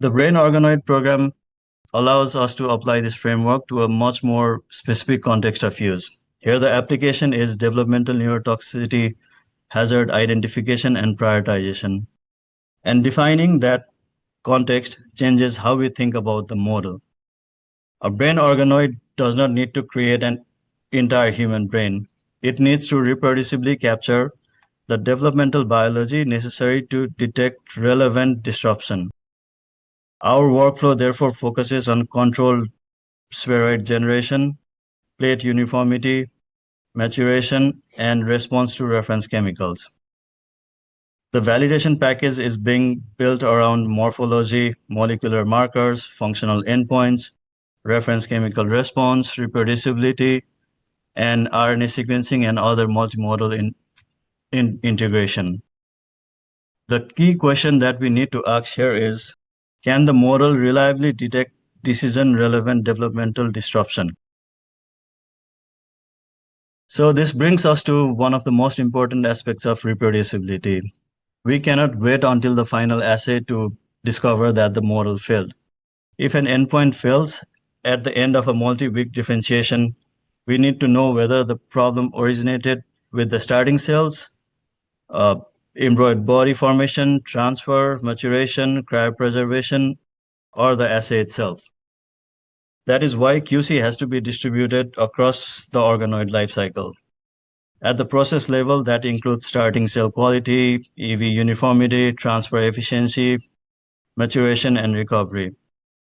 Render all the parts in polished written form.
The brain organoid program allows us to apply this framework to a much more specific context of use. Here, the application is developmental neurotoxicity, hazard identification, and prioritization. And defining that context changes how we think about the model. A brain organoid does not need to create an entire human brain. It needs to reproducibly capture the developmental biology necessary to detect relevant disruption. Our workflow therefore focuses on controlled spheroid generation, plate uniformity, maturation, and response to reference chemicals. The validation package is being built around morphology, molecular markers, functional endpoints, reference chemical response, reproducibility, and RNA sequencing and other multimodal integration. The key question that we need to ask here is, can the model reliably detect decision-relevant developmental disruption? So this brings us to one of the most important aspects of reproducibility. We cannot wait until the final assay to discover that the model failed. If an endpoint fails at the end of a multi-week differentiation, we need to know whether the problem originated with the starting cells, embroid body formation, transfer, maturation, cryopreservation, or the assay itself. That is why QC has to be distributed across the organoid life cycle. At the process level, that includes starting cell quality, EV uniformity, transfer efficiency, maturation, and recovery.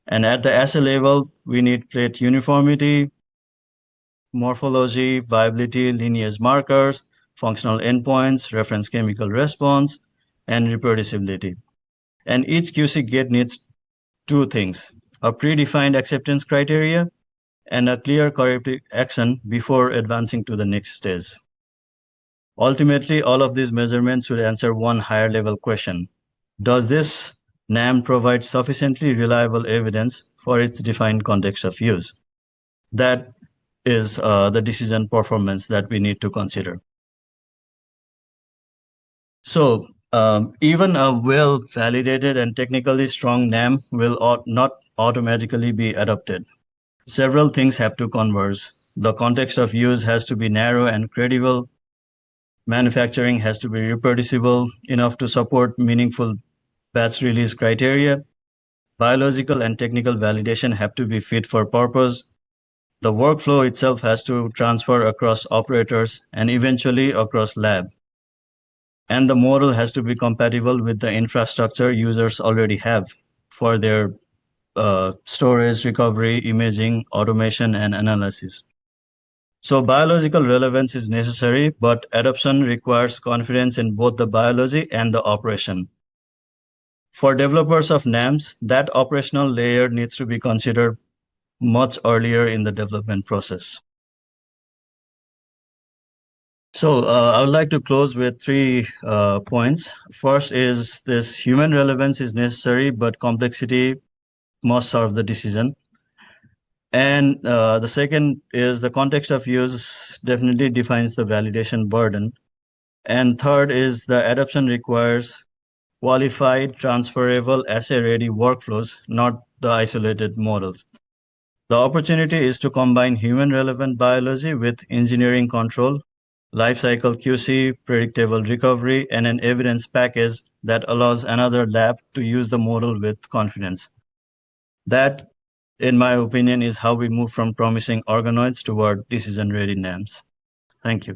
And at the assay level, we need plate uniformity, morphology, viability, lineage markers, functional endpoints, reference chemical response, and reproducibility. And each QC gate needs two things: a predefined acceptance criteria and a clear corrective action before advancing to the next stage. Ultimately, all of these measurements should answer one higher level question: does this NAM provide sufficiently reliable evidence for its defined context of use? That is the decision performance that we need to consider. So even a well-validated and technically strong NAM will not automatically be adopted. Several things have to converge. The context of use has to be narrow and credible. Manufacturing has to be reproducible enough to support meaningful batch release criteria. Biological and technical validation have to be fit for purpose. The workflow itself has to transfer across operators and eventually across lab. And the model has to be compatible with the infrastructure users already have for their storage, recovery, imaging, automation, and analysis. So biological relevance is necessary, but adoption requires confidence in both the biology and the operation. For developers of NAMs, that operational layer needs to be considered much earlier in the development process. So I would like to close with 3 points. First is this: human relevance is necessary, but complexity must serve the decision. And the second is the context of use definitely defines the validation burden. And third is the adoption requires qualified, transferable, assay-ready workflows, not the isolated models. The opportunity is to combine human-relevant biology with engineering control, lifecycle QC, predictable recovery, and an evidence package that allows another lab to use the model with confidence. That, in my opinion, is how we move from promising organoids toward decision-ready NAMs. Thank you.